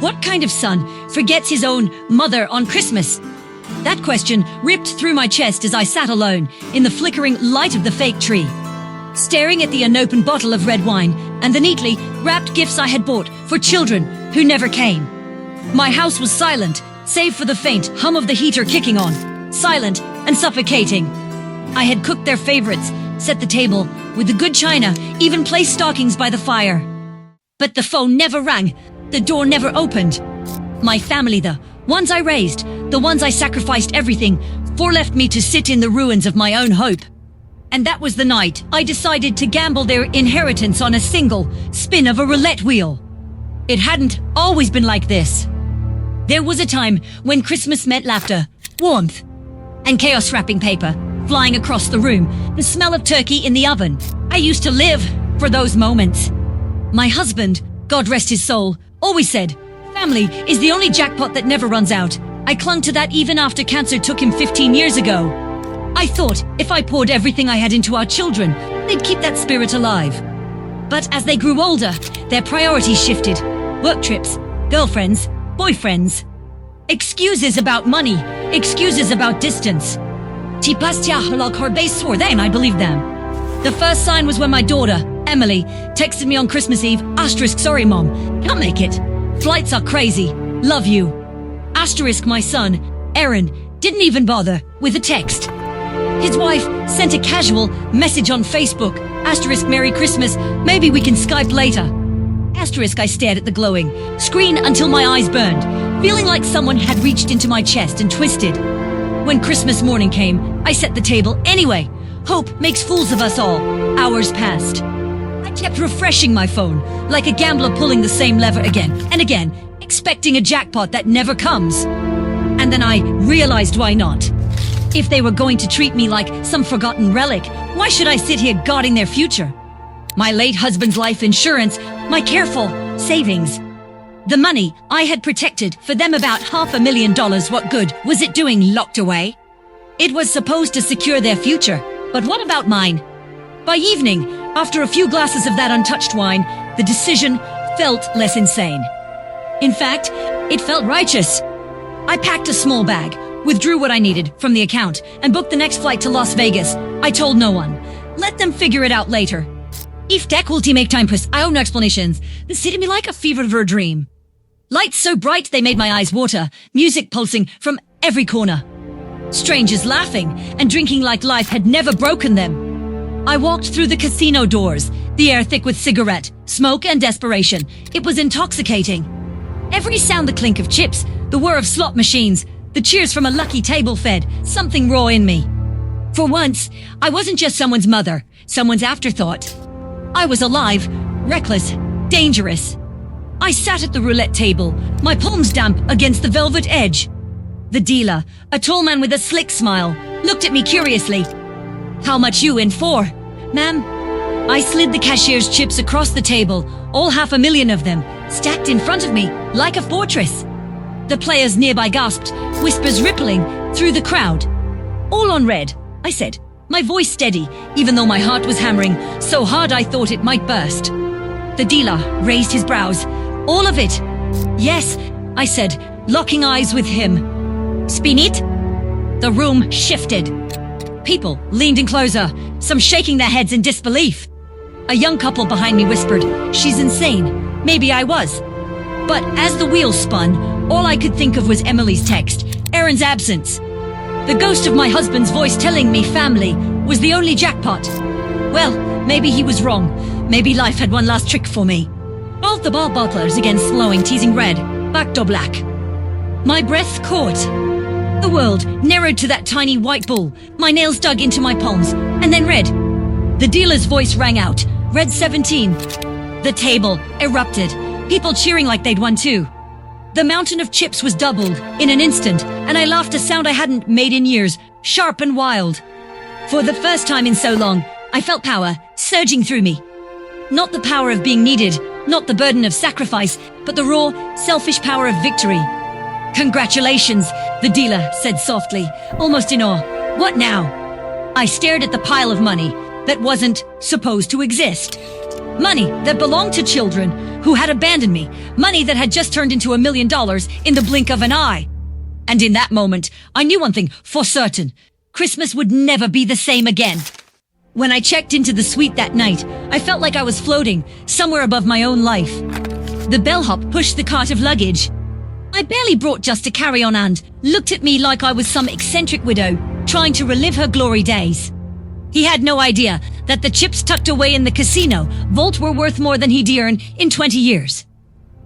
What kind of son forgets his own mother on Christmas? That question ripped through my chest as I sat alone in the flickering light of the fake tree, staring at the unopened bottle of red wine and the neatly wrapped gifts I had bought for children who never came. My house was silent, save for the faint hum of the heater kicking on, silent and suffocating. I had cooked their favorites, set the table with the good china, even placed stockings by the fire. But the phone never rang, the door never opened. My family, the ones I raised, the ones I sacrificed everything for, left me to sit in the ruins of my own hope. And that was the night I decided to gamble their inheritance on a single spin of a roulette wheel. It hadn't always been like this. There was a time when Christmas meant laughter, warmth, and chaos wrapping paper flying across the room, the smell of turkey in the oven. I used to live for those moments. My husband, God rest his soul, always said, family is the only jackpot that never runs out. I clung to that even after cancer took him 15 years ago. I thought if I poured everything I had into our children, they'd keep that spirit alive. But as they grew older, their priorities shifted. Work trips, girlfriends, boyfriends. Excuses about money, excuses about distance. Then I believed them. The first sign was when my daughter, Emily, texted me on Christmas Eve, *sorry mom, can't make it. Flights are crazy. Love you. My son, Aaron, didn't even bother with a text. His wife sent a casual message on Facebook, *Merry Christmas, maybe we can Skype later. I stared at the glowing screen until my eyes burned, feeling like someone had reached into my chest and twisted. When Christmas morning came, I set the table anyway. Hope makes fools of us all. Hours passed. I kept refreshing my phone, like a gambler pulling the same lever again and again, expecting a jackpot that never comes. And then I realized why not. If they were going to treat me like some forgotten relic, why should I sit here guarding their future? My late husband's life insurance, my careful savings. The money I had protected for them, about $500,000, what good was it doing locked away? It was supposed to secure their future, but what about mine? By evening, after a few glasses of that untouched wine, the decision felt less insane. In fact, it felt righteous. I packed a small bag, withdrew what I needed from the account, and booked the next flight to Las Vegas. I told no one. Let them figure it out later. If deck will make time, I owe no explanations. The city me like a fever of a dream. Lights so bright they made my eyes water, music pulsing from every corner. Strangers laughing and drinking like life had never broken them. I walked through the casino doors, the air thick with cigarette, smoke and desperation. It was intoxicating. Every sound, the clink of chips, the whir of slot machines, the cheers from a lucky table fed something raw in me. For once, I wasn't just someone's mother, someone's afterthought. I was alive, reckless, dangerous. I sat at the roulette table, my palms damp against the velvet edge. The dealer, a tall man with a slick smile, looked at me curiously. How much you in for, ma'am? I slid the cashier's chips across the table, all $500,000 of them, stacked in front of me like a fortress. The players nearby gasped, whispers rippling through the crowd. All on red, I said, my voice steady, even though my heart was hammering so hard I thought it might burst. The dealer raised his brows. All of it. Yes, I said, locking eyes with him. Spin it? The room shifted. People leaned in closer, some shaking their heads in disbelief. A young couple behind me whispered, she's insane. Maybe I was. But as the wheels spun, all I could think of was Emily's text, Aaron's absence. The ghost of my husband's voice telling me family was the only jackpot. Well, maybe he was wrong. Maybe life had one last trick for me. Both the ball bottlers again slowing, teasing red, back to black. My breath caught. The world narrowed to that tiny white bull, my nails dug into my palms, and then red. The dealer's voice rang out, red 17. The table erupted, people cheering like they'd won too. The mountain of chips was doubled in an instant, and I laughed a sound I hadn't made in years, sharp and wild. For the first time in so long, I felt power surging through me. Not the power of being needed, not the burden of sacrifice, but the raw, selfish power of victory. Congratulations, the dealer said softly, almost in awe. What now? I stared at the pile of money that wasn't supposed to exist. Money that belonged to children who had abandoned me. Money that had just turned into $1 million in the blink of an eye. And in that moment, I knew one thing for certain. Christmas would never be the same again. When I checked into the suite that night, I felt like I was floating somewhere above my own life. The bellhop pushed the cart of luggage I barely brought just to carry on and looked at me like I was some eccentric widow trying to relive her glory days. He had no idea that the chips tucked away in the casino vault were worth more than he'd earned in 20 years.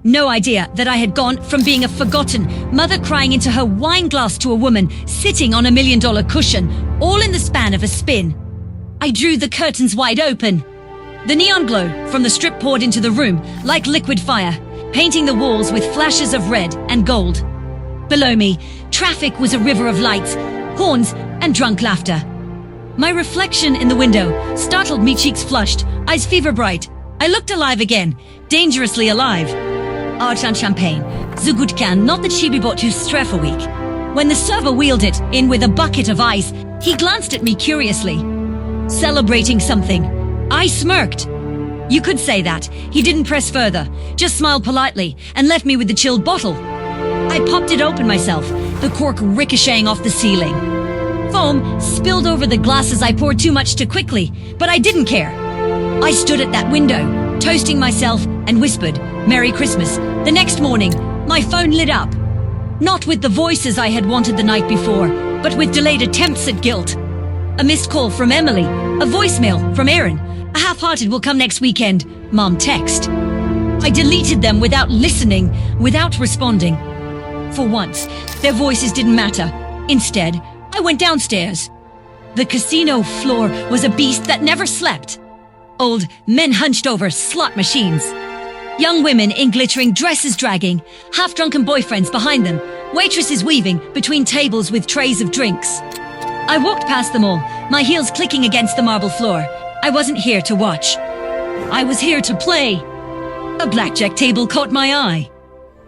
No idea that I had gone from being a forgotten mother crying into her wine glass to a woman sitting on $1 million cushion, all in the span of a spin. I drew the curtains wide open. The neon glow from the strip poured into the room like liquid fire, painting the walls with flashes of red and gold. Below me, traffic was a river of lights, horns, and drunk laughter. My reflection in the window startled me, cheeks flushed, eyes fever bright. I looked alive again, dangerously alive. Argent champagne, the good can, not that she be bought to Streff a week. When the server wheeled it in with a bucket of ice, he glanced at me curiously. Celebrating something. I smirked. You could say that. He didn't press further, just smiled politely and left me with the chilled bottle. I popped it open myself, the cork ricocheting off the ceiling. Foam spilled over the glasses I poured too much too quickly, but I didn't care. I stood at that window, toasting myself, and whispered, "Merry Christmas." The next morning, my phone lit up. Not with the voices I had wanted the night before, but with delayed attempts at guilt. A missed call from Emily, a voicemail from Aaron, a half-hearted "will come next weekend" mom text. I deleted them without listening, without responding. For once, their voices didn't matter. Instead, I went downstairs. The casino floor was a beast that never slept. Old men hunched over slot machines. Young women in glittering dresses dragging, half-drunken boyfriends behind them, waitresses weaving between tables with trays of drinks. I walked past them all, my heels clicking against the marble floor. I wasn't here to watch. I was here to play. A blackjack table caught my eye.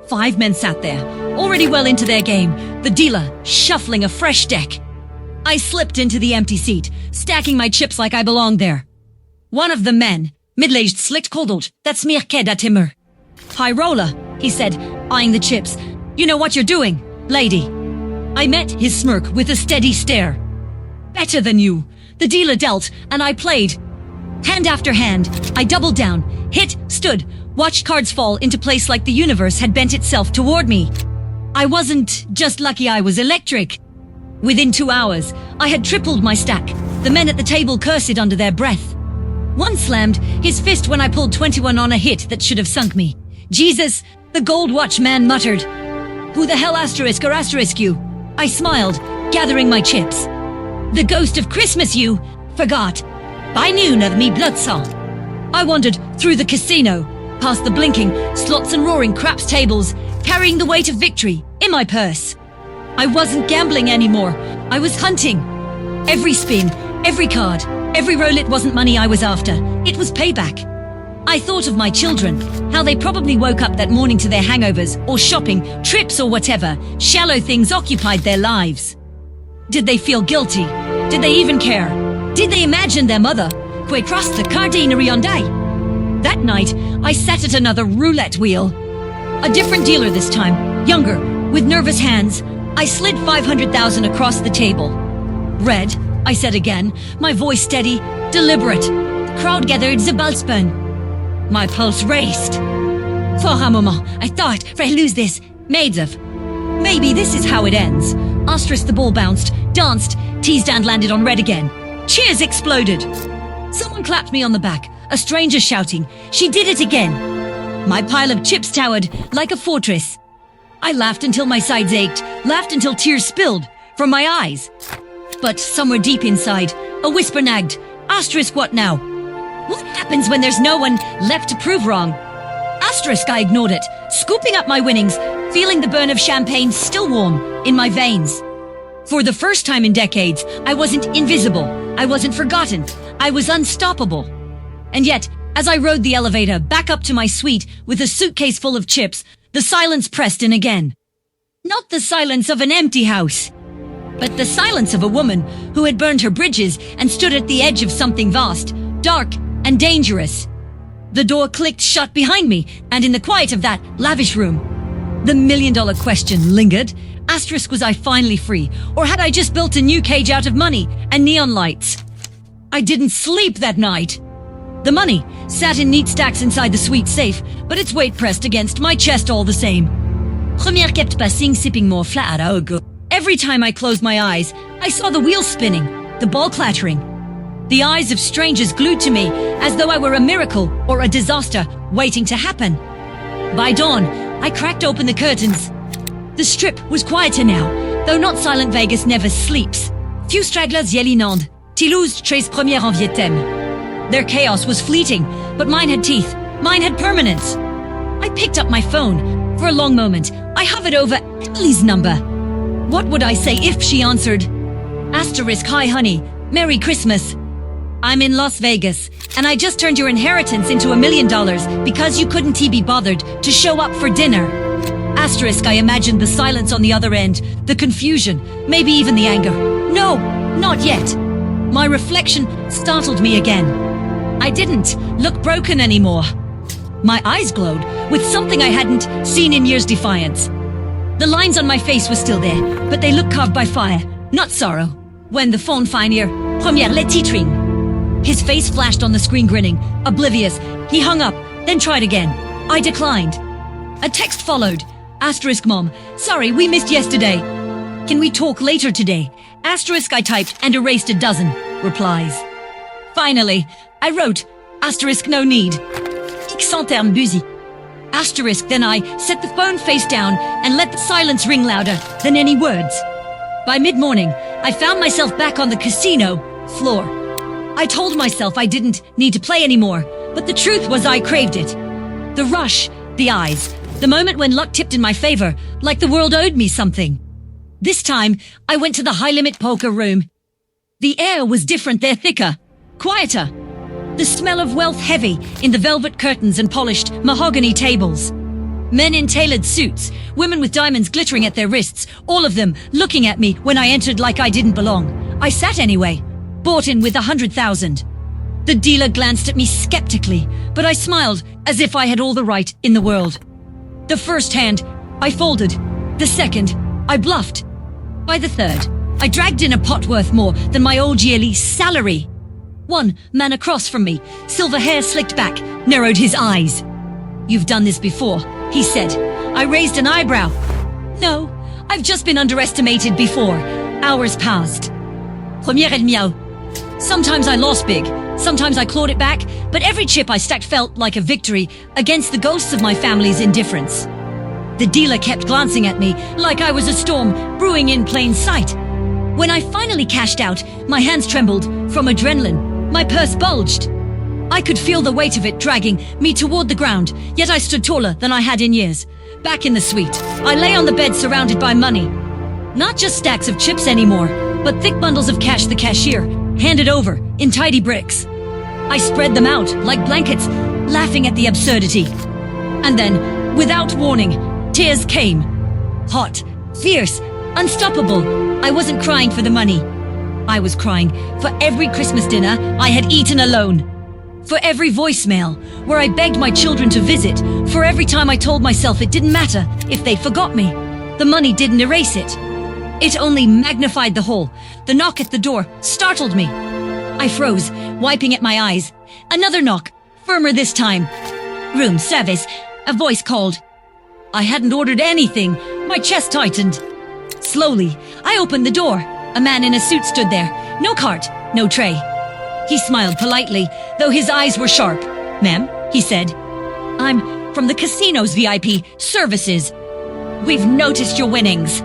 5 men sat there, already well into their game, the dealer shuffling a fresh deck. I slipped into the empty seat, stacking my chips like I belonged there. One of the men, middle-aged, slick-coddled, that's mir Keda Timur. "High roller," he said, eyeing the chips. "You know what you're doing, lady." I met his smirk with a steady stare. "Better than you." The dealer dealt, and I played. Hand after hand, I doubled down, hit, stood, watched cards fall into place like the universe had bent itself toward me. I wasn't just lucky, I was electric. Within 2 hours, I had tripled my stack. The men at the table cursed under their breath. One slammed his fist when I pulled 21 on a hit that should have sunk me. "Jesus," the gold watch man muttered. "Who the hell asterisk or asterisk you?" I smiled, gathering my chips. "The ghost of Christmas you forgot. By noon of me blood song." I wandered through the casino, past the blinking slots and roaring craps tables, carrying the weight of victory in my purse. I wasn't gambling anymore. I was hunting. Every spin, every card, every roulette wasn't money I was after. It was payback. I thought of my children, how they probably woke up that morning to their hangovers, or shopping, trips or whatever. Shallow things occupied their lives. Did they feel guilty? Did they even care? Did they imagine their mother, que crossed the Cardinary on day? That night, I sat at another roulette wheel. A different dealer this time, younger, with nervous hands. I slid 500,000 across the table. "Red," I said again, my voice steady, deliberate. The crowd gathered the Balspun. My pulse raced. For a moment, I thought, if I lose this, maids of. Maybe this is how it ends. Asterisk, the ball bounced, danced, teased and landed on red again. Cheers exploded. Someone clapped me on the back, a stranger shouting, "She did it again." My pile of chips towered like a fortress. I laughed until my sides ached, laughed until tears spilled from my eyes. But somewhere deep inside, a whisper nagged, "Asterisk, what now? What happens when there's no one left to prove wrong?" Asterisk, I ignored it, scooping up my winnings, feeling the burn of champagne still warm in my veins. For the first time in decades, I wasn't invisible. I wasn't forgotten. I was unstoppable. And yet, as I rode the elevator back up to my suite with a suitcase full of chips, the silence pressed in again. Not the silence of an empty house, but the silence of a woman who had burned her bridges and stood at the edge of something vast, dark, and dangerous. The door clicked shut behind me, and in the quiet of that lavish room, the million-dollar question lingered. Asterisk, was I finally free, or had I just built a new cage out of money and neon lights? I didn't sleep that night. The money sat in neat stacks inside the sweet safe, but its weight pressed against my chest all the same. Première kept passing, sipping more flat à go. Every time I closed my eyes, I saw the wheels spinning, the ball clattering. The eyes of strangers glued to me, as though I were a miracle or a disaster waiting to happen. By dawn, I cracked open the curtains. The strip was quieter now, though not silent. Vegas never sleeps. Few stragglers yellinand. Toulouse trace première en Vietem. Their chaos was fleeting, but mine had teeth. Mine had permanence. I picked up my phone. For a long moment, I hovered over Emily's number. What would I say if she answered? Asterisk, hi honey, Merry Christmas. I'm in Las Vegas, and I just turned your inheritance into $1 million because you couldn't be bothered to show up for dinner. Asterisk, I imagined the silence on the other end, the confusion, maybe even the anger. No, not yet. My reflection startled me again. I didn't look broken anymore. My eyes glowed with something I hadn't seen in years: defiance. The lines on my face were still there, but they looked carved by fire, not sorrow. When the phone finir, première le titrine. His face flashed on the screen, grinning, oblivious. He hung up, then tried again. I declined. A text followed. Asterisk, Mom, sorry, we missed yesterday. Can we talk later today? Asterisk, I typed and erased a dozen replies. Finally, I wrote, asterisk, no need. Sans terme busy. Asterisk, then I set the phone face down and let the silence ring louder than any words. By mid-morning, I found myself back on the casino floor. I told myself I didn't need to play anymore, but the truth was I craved it. The rush, the eyes, the moment when luck tipped in my favor, like the world owed me something. This time, I went to the high-limit poker room. The air was different there, thicker, quieter. The smell of wealth heavy in the velvet curtains and polished mahogany tables. Men in tailored suits, women with diamonds glittering at their wrists, all of them looking at me when I entered like I didn't belong. I sat anyway, bought in with 100,000. The dealer glanced at me skeptically, but I smiled as if I had all the right in the world. The first hand, I folded. The second, I bluffed. By the third, I dragged in a pot worth more than my old yearly salary. One man across from me, silver hair slicked back, narrowed his eyes. You've done this before, he said. I raised an eyebrow. No, I've just been underestimated before. Hours passed. Première et miau. Sometimes I lost big, sometimes I clawed it back, but every chip I stacked felt like a victory against the ghosts of my family's indifference. The dealer kept glancing at me like I was a storm brewing in plain sight. When I finally cashed out, my hands trembled from adrenaline. My purse bulged. I could feel the weight of it dragging me toward the ground, yet I stood taller than I had in years. Back in the suite, I lay on the bed surrounded by money. Not just stacks of chips anymore, but thick bundles of cash the cashier handed over in tidy bricks. I spread them out like blankets, laughing at the absurdity. And then, without warning, tears came. Hot, fierce, unstoppable. I wasn't crying for the money. I was crying for every Christmas dinner I had eaten alone. For every voicemail where I begged my children to visit. For every time I told myself it didn't matter if they forgot me. The money didn't erase it. It only magnified the hole. The knock at the door startled me. I froze, wiping at my eyes. Another knock, firmer this time. Room service, a voice called. I hadn't ordered anything. My chest tightened. Slowly, I opened the door. A man in a suit stood there. No cart, no tray. He smiled politely, though his eyes were sharp. Ma'am, he said. I'm from the casino's VIP services. We've noticed your winnings.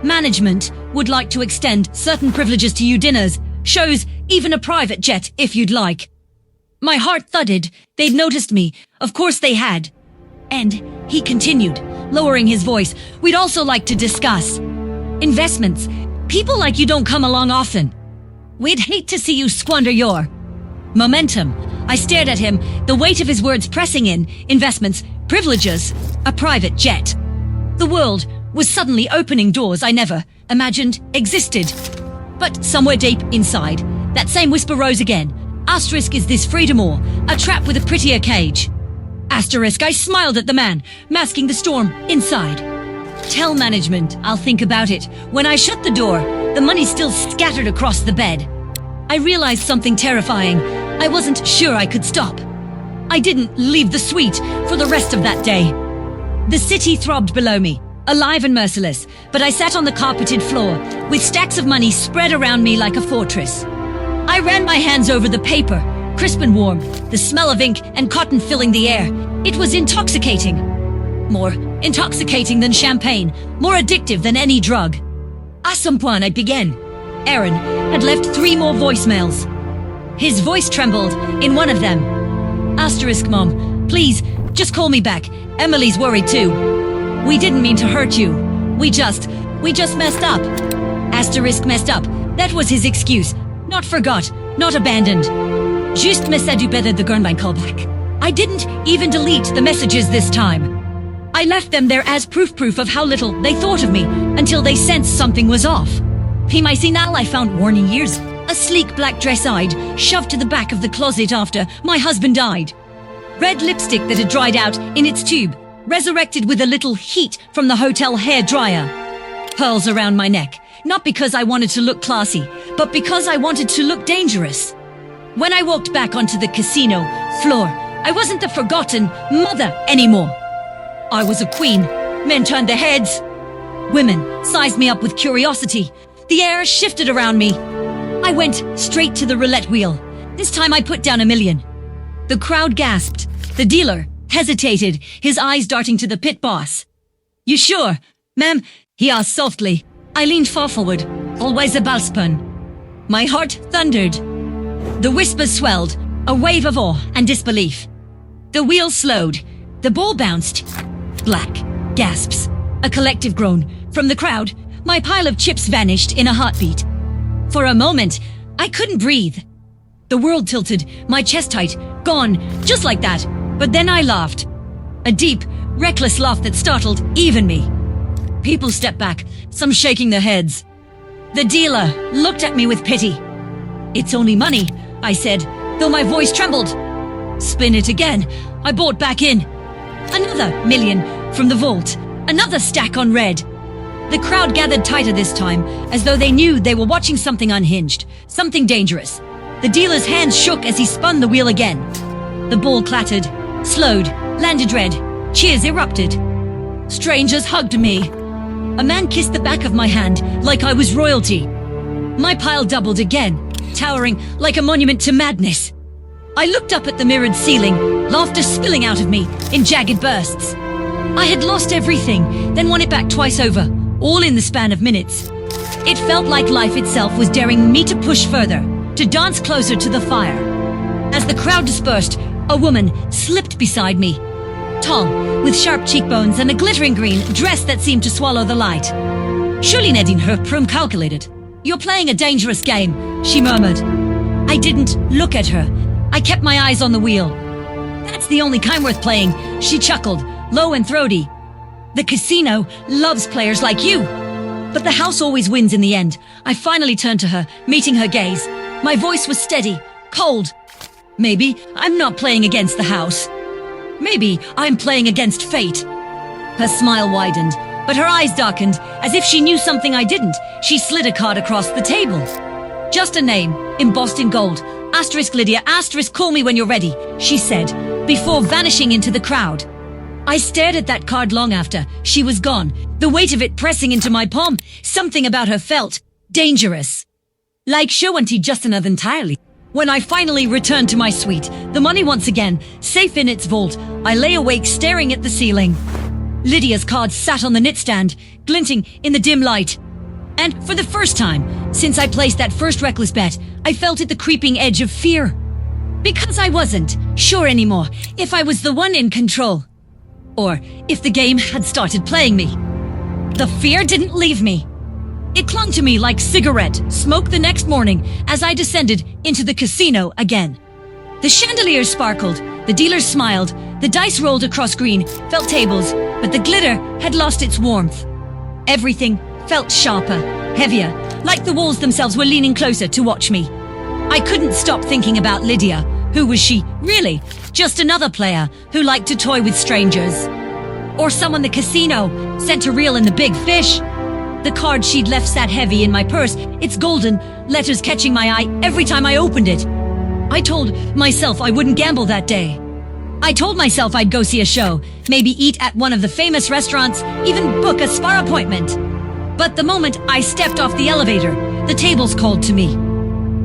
Management would like to extend certain privileges to you: dinners, shows, even a private jet if you'd like. My heart thudded. They'd noticed me. Of course they had. And he continued, lowering his voice, we'd also like to discuss investments. People like you don't come along often. We'd hate to see you squander your momentum. I stared at him, the weight of his words pressing in. Investments, privileges, a private jet. The world was suddenly opening doors I never imagined existed. But somewhere deep inside, that same whisper rose again. Asterisk is this freedom or a trap with a prettier cage? Asterisk, I smiled at the man, masking the storm inside. Tell management, I'll think about it. When I shut the door, the money still scattered across the bed. I realized something terrifying. I wasn't sure I could stop. I didn't leave the suite for the rest of that day. The city throbbed below me, alive and merciless, but I sat on the carpeted floor, with stacks of money spread around me like a fortress. I ran my hands over the paper, crisp and warm, the smell of ink and cotton filling the air. It was intoxicating. More intoxicating than champagne, more addictive than any drug. À some point I began. Aaron had left 3 more voicemails. His voice trembled in one of them. Asterisk, Mom, please, just call me back. Emily's worried too. We didn't mean to hurt you. We just messed up. Asterisk messed up. That was his excuse. Not forgot, not abandoned. Juste message du better the Gurnbein callback. I didn't even delete the messages this time. I left them there as proof of how little they thought of me until they sensed something was off. PMIC now I found warning years. A sleek black dress I'd shoved to the back of the closet after my husband died. Red lipstick that had dried out in its tube, resurrected with a little heat from the hotel hair dryer. Pearls around my neck, not because I wanted to look classy, but because I wanted to look dangerous. When I walked back onto the casino floor, I wasn't the forgotten mother anymore. I was a queen. Men turned their heads. Women sized me up with curiosity. The air shifted around me. I went straight to the roulette wheel. This time I put down $1 million. The crowd gasped. The dealer hesitated, his eyes darting to the pit boss. You sure, ma'am? He asked softly. I leaned far forward. Always a balspun. My heart thundered. The whispers swelled, a wave of awe and disbelief. The wheel slowed. The ball bounced. Black. Gasps. A collective groan. From the crowd, my pile of chips vanished in a heartbeat. For a moment, I couldn't breathe. The world tilted, my chest tight, gone, just like that. But then I laughed. A deep, reckless laugh that startled even me. People stepped back, some shaking their heads. The dealer looked at me with pity. It's only money, I said, though my voice trembled. Spin it again. I bought back in. Another $1 million from the vault. Another stack on red. The crowd gathered tighter this time, as though they knew they were watching something unhinged, something dangerous. The dealer's hands shook as he spun the wheel again. The ball clattered, slowed, landed red. Cheers erupted. Strangers hugged me. A man kissed the back of my hand like I was royalty. My pile doubled again, towering like a monument to madness. I looked up at the mirrored ceiling, laughter spilling out of me in jagged bursts. I had lost everything, then won it back twice over, all in the span of minutes. It felt like life itself was daring me to push further, to dance closer to the fire. As the crowd dispersed, a woman slipped beside me. Tall, with sharp cheekbones and a glittering green dress that seemed to swallow the light. Surely Nadine her prum calculated. You're playing a dangerous game, she murmured. I didn't look at her. I kept my eyes on the wheel. That's the only kind worth playing, she chuckled, low and throaty. The casino loves players like you. But the house always wins in the end. I finally turned to her, meeting her gaze. My voice was steady, cold. Maybe I'm not playing against the house. Maybe I'm playing against fate. Her smile widened, but her eyes darkened, as if she knew something I didn't. She slid a card across the table. Just a name, embossed in gold. Asterisk Lydia, asterisk call me when you're ready, she said, before vanishing into the crowd. I stared at that card long after she was gone, the weight of it pressing into my palm. Something about her felt dangerous. Like Shawanti just another entirely. When I finally returned to my suite, the money once again, safe in its vault, I lay awake staring at the ceiling. Lydia's card sat on the knitstand, glinting in the dim light. And for the first time, since I placed that first reckless bet, I felt at the creeping edge of fear. Because I wasn't sure anymore if I was the one in control. Or if the game had started playing me. The fear didn't leave me. It clung to me like cigarette smoke the next morning as I descended into the casino again. The chandeliers sparkled, the dealers smiled, the dice rolled across green, felt tables, but the glitter had lost its warmth. Everything felt sharper, heavier, like the walls themselves were leaning closer to watch me. I couldn't stop thinking about Lydia. Who was she, really? Just another player who liked to toy with strangers. Or someone the casino sent to reel in the big fish. The card she'd left sat heavy in my purse, its golden letters catching my eye every time I opened it. I told myself I wouldn't gamble that day. I told myself I'd go see a show, maybe eat at one of the famous restaurants, even book a spa appointment. But the moment I stepped off the elevator, the tables called to me.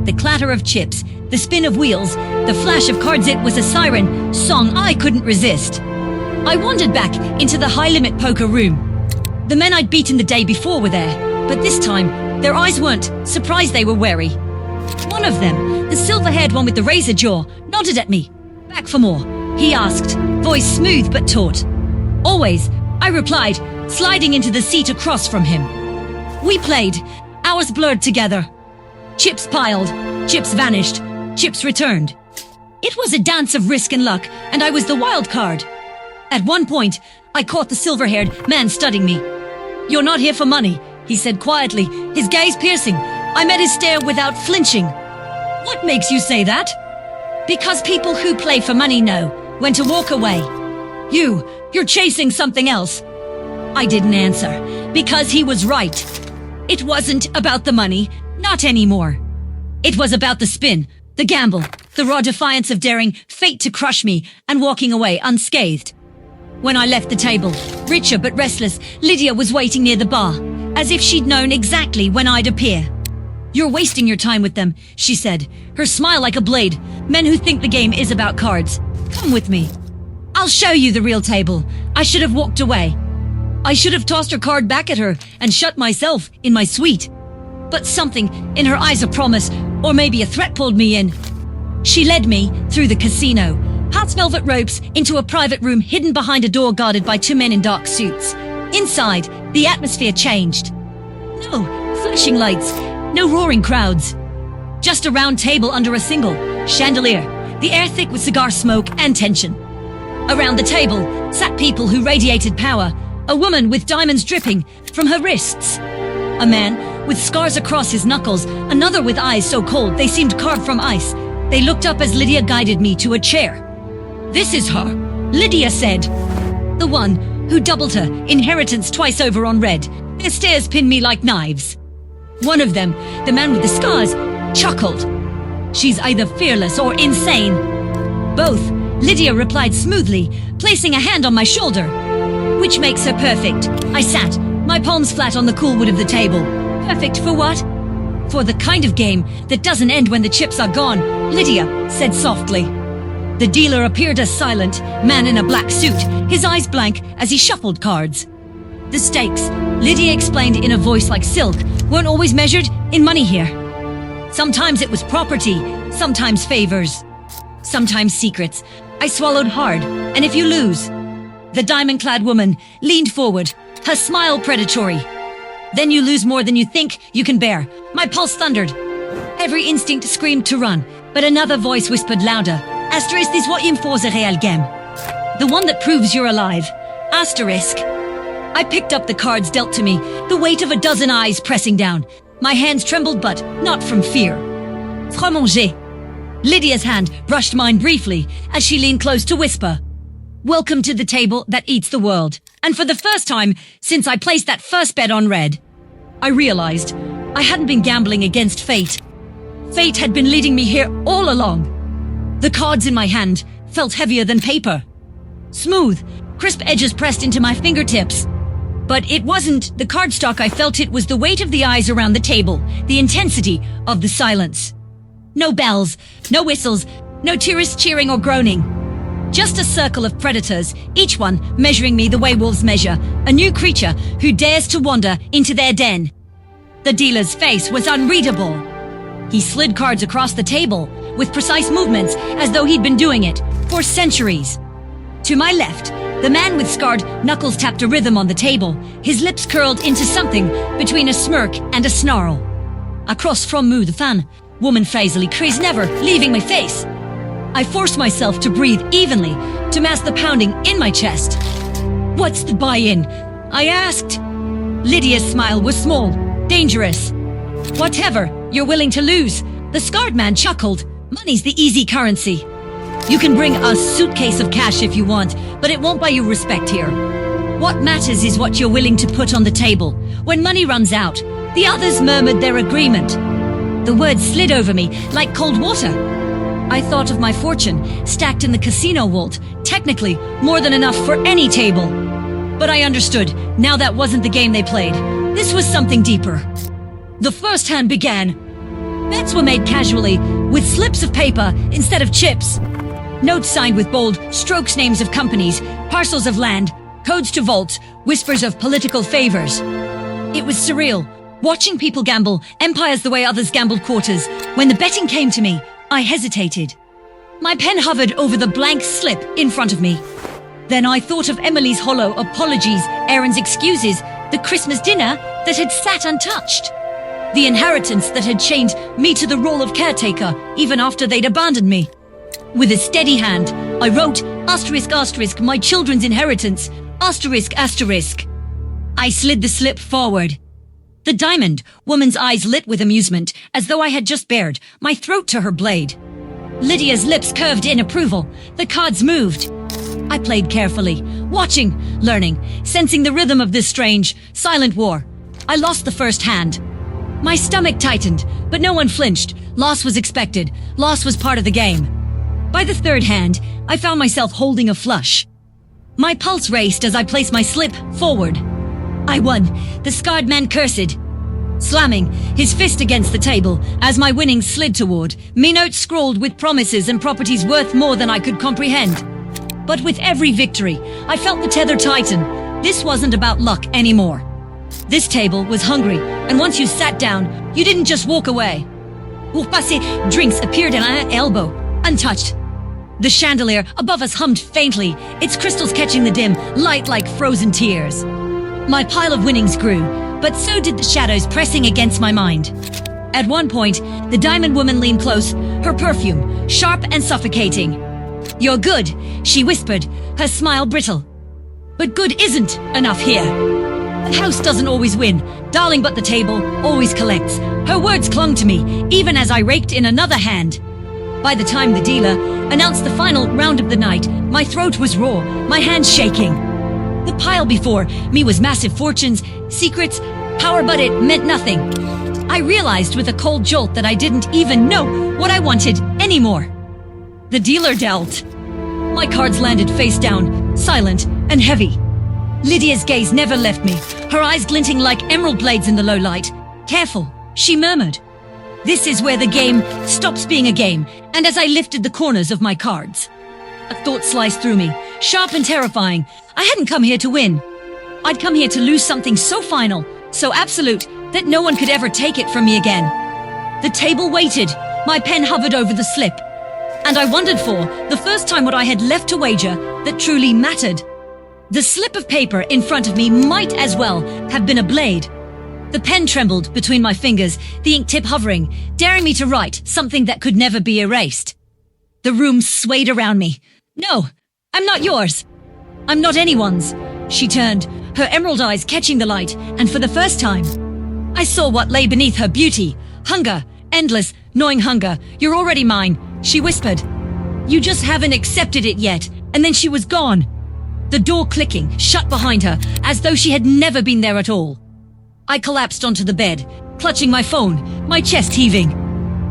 The clatter of chips, the spin of wheels, the flash of cards, it was a siren song I couldn't resist. I wandered back into the high-limit poker room. The men I'd beaten the day before were there, but this time, their eyes weren't surprised, they were wary. One of them, the silver-haired one with the razor jaw, nodded at me. Back for more, he asked, voice smooth but taut. Always, I replied, sliding into the seat across from him. We played, hours blurred together. Chips piled, chips vanished, chips returned. It was a dance of risk and luck, and I was the wild card. At one point, I caught the silver-haired man studying me. "You're not here for money," he said quietly, his gaze piercing. I met his stare without flinching. "What makes you say that?" "Because people who play for money know when to walk away. You're chasing something else." I didn't answer, because he was right. It wasn't about the money, not anymore. It was about the spin, the gamble, the raw defiance of daring fate to crush me and walking away unscathed. When I left the table, richer but restless, Lydia was waiting near the bar, as if she'd known exactly when I'd appear. "You're wasting your time with them," she said, her smile like a blade. "Men who think the game is about cards. Come with me. I'll show you the real table." I should have walked away. I should have tossed her card back at her and shut myself in my suite. But something in her eyes, a promise, or maybe a threat, pulled me in. She led me through the casino, past velvet ropes, into a private room hidden behind a door guarded by two men in dark suits. Inside, the atmosphere changed. No flashing lights, no roaring crowds. Just a round table under a single chandelier, the air thick with cigar smoke and tension. Around the table sat people who radiated power, a woman with diamonds dripping from her wrists, a man with scars across his knuckles, another with eyes so cold they seemed carved from ice. They looked up as Lydia guided me to a chair. "This is her," Lydia said. "The one who doubled her inheritance twice over on red." Their stares pinned me like knives. One of them, the man with the scars, chuckled. "She's either fearless or insane." "Both," Lydia replied smoothly, placing a hand on my shoulder. "Which makes her perfect." I sat, my palms flat on the cool wood of the table. "Perfect for what?" "For the kind of game that doesn't end when the chips are gone," Lydia said softly. The dealer appeared a silent man in a black suit, his eyes blank as he shuffled cards. "The stakes," Lydia explained in a voice like silk, "weren't always measured in money here. Sometimes it was property, sometimes favors, sometimes secrets." I swallowed hard. "And if you lose?" The diamond-clad woman leaned forward, her smile predatory. "Then you lose more than you think you can bear." My pulse thundered. Every instinct screamed to run, but another voice whispered louder. "Asterisk is what impose a real game. The one that proves you're alive. Asterisk." I picked up the cards dealt to me, the weight of a dozen eyes pressing down. My hands trembled, but not from fear. "Frommanger." Lydia's hand brushed mine briefly as she leaned close to whisper, "Welcome to the table that eats the world." And for the first time since I placed that first bet on red, I realized I hadn't been gambling against fate. Fate had been leading me here all along. The cards in my hand felt heavier than paper. Smooth, crisp edges pressed into my fingertips. But it wasn't the cardstock I felt, it was the weight of the eyes around the table, the intensity of the silence. No bells, no whistles, no tourists cheering or groaning. Just a circle of predators, each one measuring me the way wolves measure, a new creature who dares to wander into their den. The dealer's face was unreadable. He slid cards across the table with precise movements as though he'd been doing it for centuries. To my left, the man with scarred knuckles tapped a rhythm on the table, his lips curled into something between a smirk and a snarl. Across from me, the fan, woman phasily creased, never leaving my face. I forced myself to breathe evenly, to mask the pounding in my chest. "What's the buy-in?" I asked. Lydia's smile was small, dangerous. "Whatever you're willing to lose," The scarred man chuckled. Money's the easy currency. You can bring a suitcase of cash if you want, but it won't buy you respect here. What matters is what you're willing to put on the table. When money runs out, the others murmured their agreement. The words slid over me like cold water. I thought of my fortune, stacked in the casino vault, technically more than enough for any table. But I understood, now that wasn't the game they played. This was something deeper. The first hand began. Bets were made casually, with slips of paper instead of chips. Notes signed with bold strokes, names of companies, parcels of land, codes to vaults, whispers of political favors. It was surreal, watching people gamble empires the way others gambled quarters. When the betting came to me, I hesitated. My pen hovered over the blank slip in front of me. Then I thought of Emily's hollow apologies, Aaron's excuses, the Christmas dinner that had sat untouched. The inheritance that had chained me to the role of caretaker, even after they'd abandoned me. With a steady hand, I wrote, ***, my children's inheritance, ***. I slid the slip forward. The diamond, woman's eyes lit with amusement, as though I had just bared my throat to her blade. Lydia's lips curved in approval. The cards moved. I played carefully, watching, learning, sensing the rhythm of this strange, silent war. I lost the first hand. My stomach tightened, but no one flinched. Loss was expected. Loss was part of the game. By the third hand, I found myself holding a flush. My pulse raced as I placed my slip forward. I won. The scarred man cursed, slamming his fist against the table as my winnings slid toward me, notes scrawled with promises and properties worth more than I could comprehend. But with every victory, I felt the tether tighten. This wasn't about luck anymore. This table was hungry, and once you sat down, you didn't just walk away. Pour passer, drinks appeared at our elbow, untouched. The chandelier above us hummed faintly, its crystals catching the dim light like frozen tears. My pile of winnings grew, but so did the shadows pressing against my mind. At one point, the diamond woman leaned close, her perfume sharp and suffocating. "You're good," she whispered, her smile brittle. "But good isn't enough here. The house doesn't always win, darling, but the table always collects." Her words clung to me, even as I raked in another hand. By the time the dealer announced the final round of the night, my throat was raw, my hands shaking. The pile before me was massive fortunes, secrets, power, but it meant nothing. I realized with a cold jolt that I didn't even know what I wanted anymore. The dealer dealt. My cards landed face down, silent and heavy. Lydia's gaze never left me, her eyes glinting like emerald blades in the low light. "Careful," she murmured. "This is where the game stops being a game," and as I lifted the corners of my cards, a thought sliced through me, sharp and terrifying. I hadn't come here to win. I'd come here to lose something so final, so absolute, that no one could ever take it from me again. The table waited, my pen hovered over the slip, and I wondered for the first time what I had left to wager that truly mattered. The slip of paper in front of me might as well have been a blade. The pen trembled between my fingers, the ink tip hovering, daring me to write something that could never be erased. The room swayed around me. "No, I'm not yours. I'm not anyone's." She turned, her emerald eyes catching the light, and for the first time, I saw what lay beneath her beauty. Hunger, endless, gnawing hunger. "You're already mine," she whispered. "You just haven't accepted it yet." And then she was gone. The door clicking, shut behind her, as though she had never been there at all. I collapsed onto the bed, clutching my phone, my chest heaving.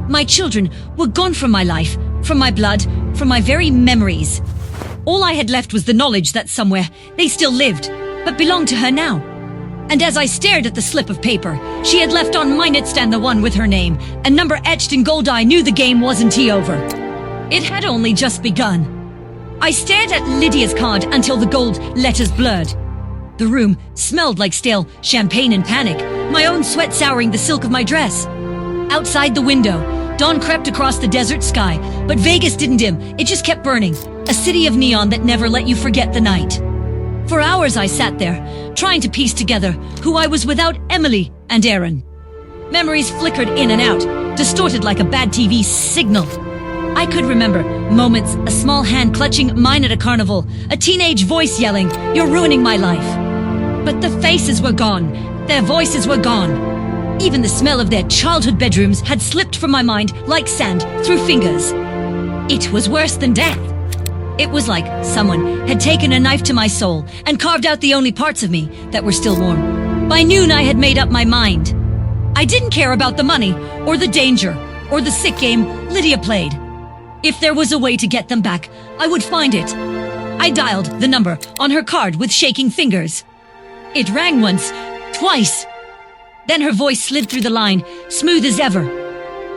My children were gone from my life, from my blood, from my very memories. All I had left was the knowledge that somewhere they still lived, but belonged to her now. And as I stared at the slip of paper she had left on my nightstand, the one with her name, a number etched in gold, I knew the game wasn't over. It had only just begun. I stared at Lydia's card until the gold letters blurred. The room smelled like stale champagne and panic, my own sweat souring the silk of my dress. Outside the window, dawn crept across the desert sky, but Vegas didn't dim, it just kept burning, a city of neon that never let you forget the night. For hours I sat there, trying to piece together who I was without Emily and Aaron. Memories flickered in and out, distorted like a bad TV signal. I could remember moments, a small hand clutching mine at a carnival, a teenage voice yelling, "You're ruining my life." But the faces were gone, their voices were gone. Even the smell of their childhood bedrooms had slipped from my mind like sand through fingers. It was worse than death. It was like someone had taken a knife to my soul and carved out the only parts of me that were still warm. By noon, I had made up my mind. I didn't care about the money, or the danger, or the sick game Lydia played. If there was a way to get them back, I would find it. I dialed the number on her card with shaking fingers. It rang once, twice. Then her voice slid through the line, smooth as ever.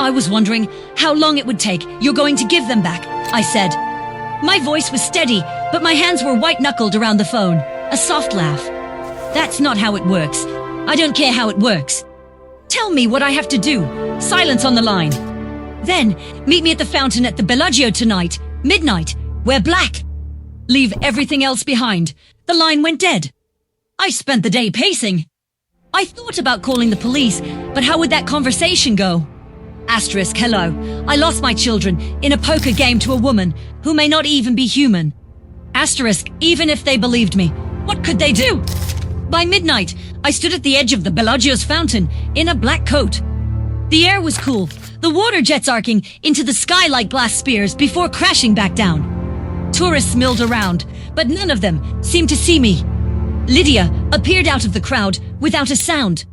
I was wondering how long it would take. You're going to give them back, I said. My voice was steady, but my hands were white-knuckled around the phone. A soft laugh. That's not how it works. I don't care how it works. Tell me what I have to do. Silence on the line. Then, meet me at the fountain at the Bellagio tonight, midnight. Wear black. Leave everything else behind. The line went dead. I spent the day pacing. I thought about calling the police, but how would that conversation go? Asterisk, hello. I lost my children in a poker game to a woman who may not even be human. Asterisk, even if they believed me, what could they do? By midnight, I stood at the edge of the Bellagio's fountain in a black coat. The air was cool, the water jets arcing into the sky like glass spears before crashing back down. Tourists milled around, but none of them seemed to see me. Lydia appeared out of the crowd without a sound.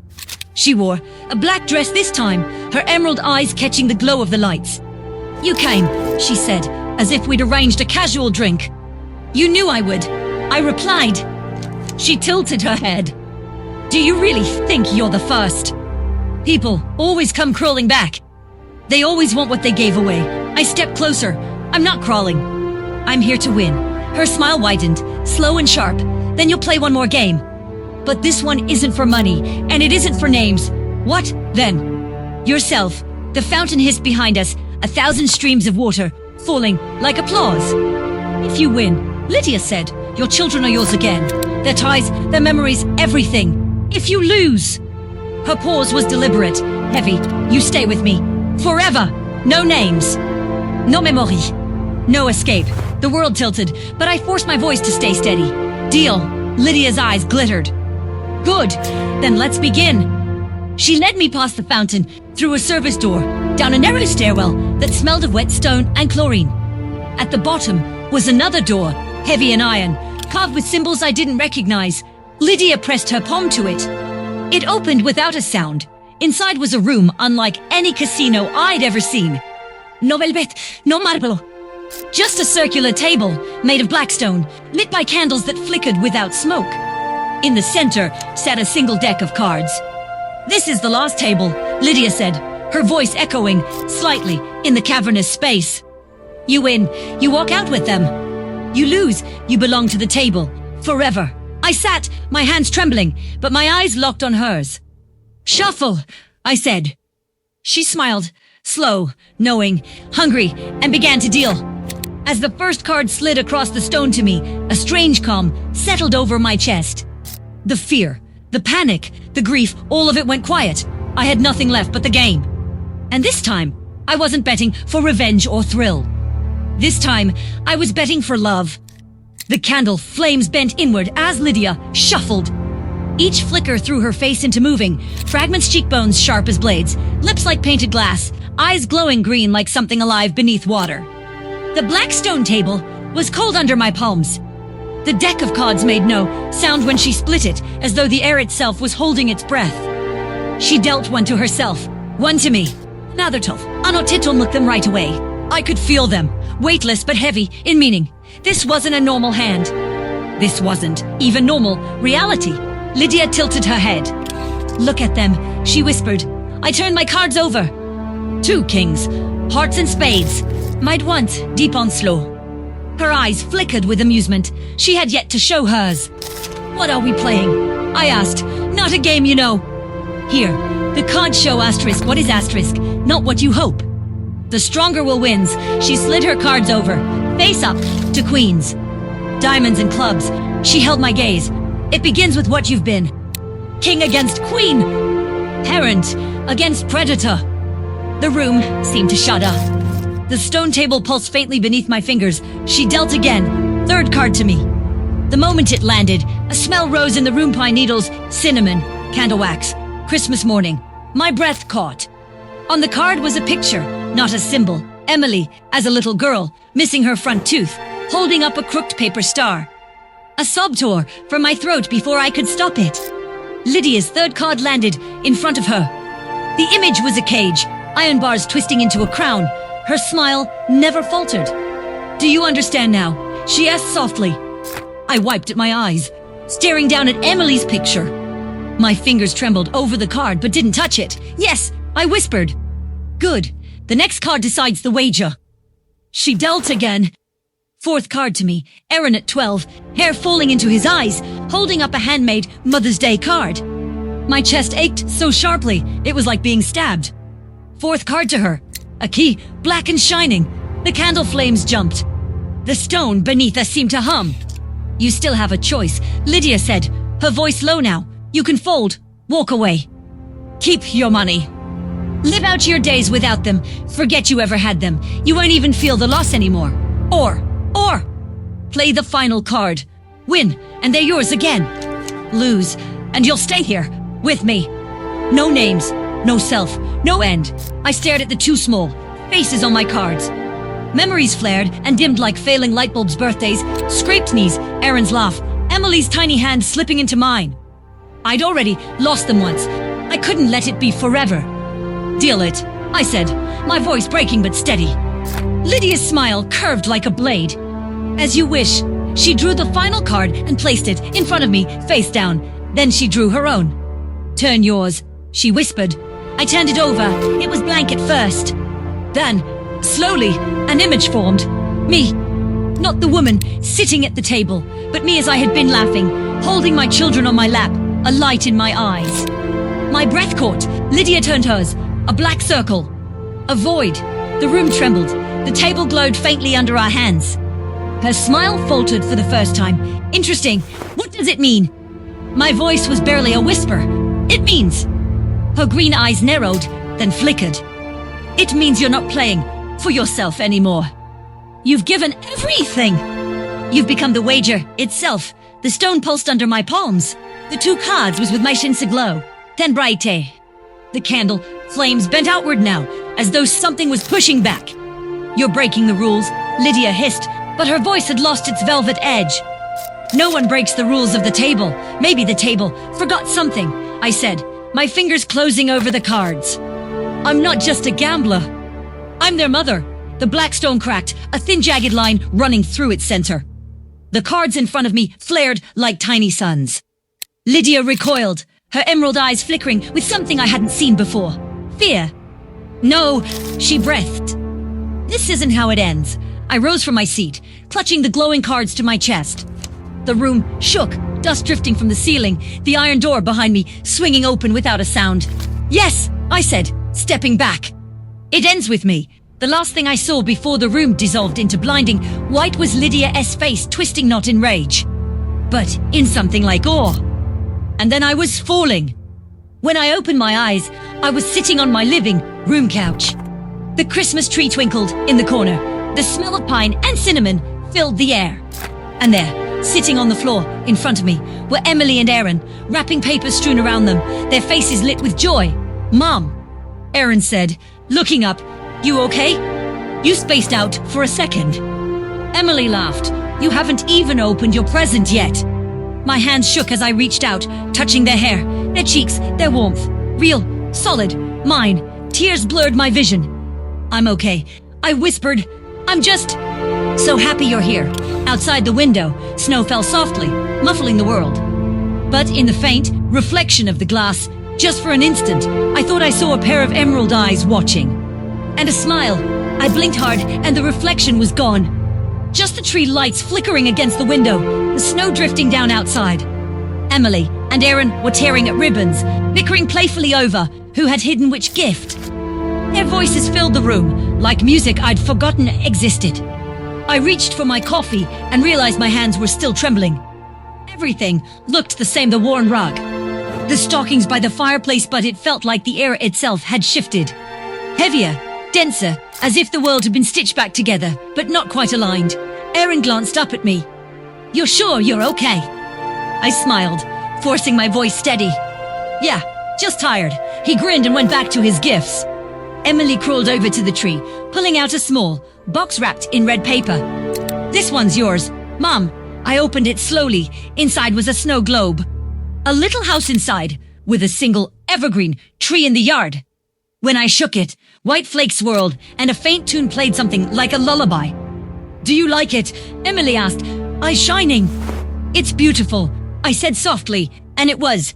She wore a black dress this time, her emerald eyes catching the glow of the lights. You came, she said, as if we'd arranged a casual drink. You knew I would. I replied. She tilted her head. Do you really think you're the first? People always come crawling back. They always want what they gave away. I stepped closer. I'm not crawling. I'm here to win. Her smile widened, slow and sharp. Then you'll play one more game. But this one isn't for money, and it isn't for names. What, then? Yourself. The fountain hissed behind us, 1,000 streams of water, falling like applause. If you win, Lydia said, your children are yours again. Their ties, their memories, everything. If you lose... Her pause was deliberate, heavy. You stay with me. Forever. No names. No memory. No escape. The world tilted, but I forced my voice to stay steady. Deal. Lydia's eyes glittered. Good. Then let's begin. She led me past the fountain, through a service door, down a narrow stairwell that smelled of wet stone and chlorine. At the bottom was another door, heavy and iron, carved with symbols I didn't recognize. Lydia pressed her palm to it. It opened without a sound. Inside was a room unlike any casino I'd ever seen. No velvet, no marble. Just a circular table made of black stone, lit by candles that flickered without smoke. In the center sat a single deck of cards. This is the last table, Lydia said, her voice echoing slightly in the cavernous space. You win, you walk out with them. You lose, you belong to the table, forever. I sat, my hands trembling, but my eyes locked on hers. Shuffle, I said. She smiled, slow, knowing, hungry, and began to deal. As the first card slid across the stone to me, a strange calm settled over my chest. The fear, the panic, the grief, all of it went quiet. I had nothing left but the game. And this time, I wasn't betting for revenge or thrill. This time, I was betting for love. The candle flames bent inward as Lydia shuffled. Each flicker threw her face into moving, fragments cheekbones sharp as blades, lips like painted glass, eyes glowing green like something alive beneath water. The black stone table was cold under my palms. The deck of cards made no sound when she split it, as though the air itself was holding its breath. She dealt one to herself, one to me. Nathertov, Anotiton looked them right away. I could feel them, weightless but heavy in meaning. This wasn't a normal hand. This wasn't even normal reality. Lydia tilted her head. Look at them, she whispered. I turned my cards over. 2 kings, hearts and spades. Might once, deep on slow. Her eyes flickered with amusement. She had yet to show hers. What are we playing? I asked. Not a game, you know. Here, the cards show asterisk. What is asterisk? Not what you hope. The stronger will wins. She slid her cards over, face up, to queens. Diamonds and clubs. She held my gaze. It begins with what you've been. King against queen. Parent against predator. The room seemed to shudder. The stone table pulsed faintly beneath my fingers. She dealt again. 3rd card to me. The moment it landed, a smell rose in the room. Pine needles, cinnamon, candle wax. Christmas morning. My breath caught. On the card was a picture, not a symbol. Emily, as a little girl, missing her front tooth, holding up a crooked paper star. A sob tore from my throat before I could stop it. Lydia's third card landed in front of her. The image was a cage, iron bars twisting into a crown. Her smile never faltered. "Do you understand now?" she asked softly. I wiped at my eyes, staring down at Emily's picture. My fingers trembled over the card but didn't touch it. "Yes," I whispered. "Good. The next card decides the wager." She dealt again. Fourth card to me, Aaron at 12, hair falling into his eyes, holding up a handmade Mother's Day card. My chest ached so sharply, it was like being stabbed. Fourth card to her, a key, black and shining. The candle flames jumped. The stone beneath us seemed to hum. "You still have a choice," Lydia said, her voice low now. "You can fold, walk away. Keep your money. Live out your days without them. Forget you ever had them. You won't even feel the loss anymore. Or, play the final card. Win, and they're yours again. Lose, and you'll stay here, with me. No names, no self, no end." I stared at the two small faces on my cards. Memories flared and dimmed like failing light bulbs. Birthdays, scraped knees, Aaron's laugh, Emily's tiny hand slipping into mine. I'd already lost them once. I couldn't let it be forever. "Deal it," I said, my voice breaking but steady. Lydia's smile curved like a blade. "As you wish." She drew the final card and placed it in front of me, face down. Then she drew her own. "Turn yours," she whispered. I turned it over. It was blank at first. Then, slowly, an image formed. Me. Not the woman sitting at the table, but me as I had been laughing, holding my children on my lap, a light in my eyes. My breath caught. Lydia turned hers. A black circle. A void. The room trembled. The table glowed faintly under our hands. Her smile faltered for the first time. "Interesting. What does it mean?" My voice was barely a whisper. "It means..." Her green eyes narrowed, then flickered. "It means you're not playing for yourself anymore. You've given everything. You've become the wager itself." The stone pulsed under my palms. The two cards was with my shins aglow. Then brighte. The candle flames bent outward now, as though something was pushing back. "You're breaking the rules," Lydia hissed, but her voice had lost its velvet edge. "No one breaks the rules of the table. Maybe the table forgot something," I said, my fingers closing over the cards. "I'm not just a gambler. I'm their mother." The black stone cracked, a thin jagged line running through its center. The cards in front of me flared like tiny suns. Lydia recoiled, her emerald eyes flickering with something I hadn't seen before. Fear. "No," she breathed. "This isn't how it ends." I rose from my seat, clutching the glowing cards to my chest. The room shook, dust drifting from the ceiling, the iron door behind me swinging open without a sound. "Yes," I said, stepping back. "It ends with me." The last thing I saw before the room dissolved into blinding white was Lydia's face twisting not in rage, but in something like awe. And then I was falling. When I opened my eyes, I was sitting on my living room couch. The Christmas tree twinkled in the corner. The smell of pine and cinnamon filled the air. And there, sitting on the floor in front of me, were Emily and Aaron, wrapping papers strewn around them, their faces lit with joy. "Mom," Aaron said, looking up. "You okay?" "You spaced out for a second." Emily laughed. "You haven't even opened your present yet." My hands shook as I reached out, touching their hair, their cheeks, their warmth. Real, solid, mine. Tears blurred my vision. "I'm okay," I whispered. "I'm just so happy you're here." Outside the window, snow fell softly, muffling the world. But in the faint reflection of the glass, just for an instant, I thought I saw a pair of emerald eyes watching. And a smile. I blinked hard, and the reflection was gone. Just the tree lights flickering against the window, the snow drifting down outside. Emily and Aaron were tearing at ribbons, bickering playfully over who had hidden which gift. Their voices filled the room, like music I'd forgotten existed. I reached for my coffee and realized my hands were still trembling. Everything looked the same, the worn rug, the stockings by the fireplace, but it felt like the air itself had shifted. Heavier, denser, as if the world had been stitched back together, but not quite aligned. Aaron glanced up at me. "You're sure you're okay?" I smiled, forcing my voice steady. "Yeah, just tired." He grinned and went back to his gifts. Emily crawled over to the tree, pulling out a small box wrapped in red paper. "This one's yours, Mom." I opened it slowly. Inside was a snow globe. A little house inside, with a single evergreen tree in the yard. When I shook it, white flakes swirled, and a faint tune played something like a lullaby. "Do you like it?" Emily asked, eyes shining. "It's beautiful," I said softly, and it was.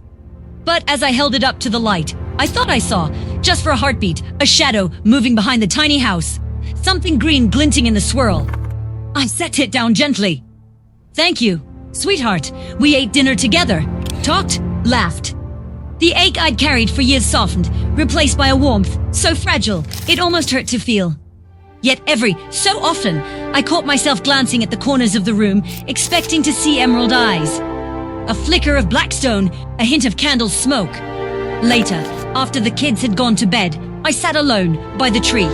But as I held it up to the light, I thought I saw, just for a heartbeat, a shadow moving behind the tiny house. Something green glinting in the swirl. I set it down gently. "Thank you, sweetheart." We ate dinner together, talked, laughed. The ache I'd carried for years softened, replaced by a warmth so fragile it almost hurt to feel. Yet every so often, I caught myself glancing at the corners of the room, expecting to see emerald eyes. A flicker of black stone, a hint of candle smoke. Later, after the kids had gone to bed, I sat alone by the tree.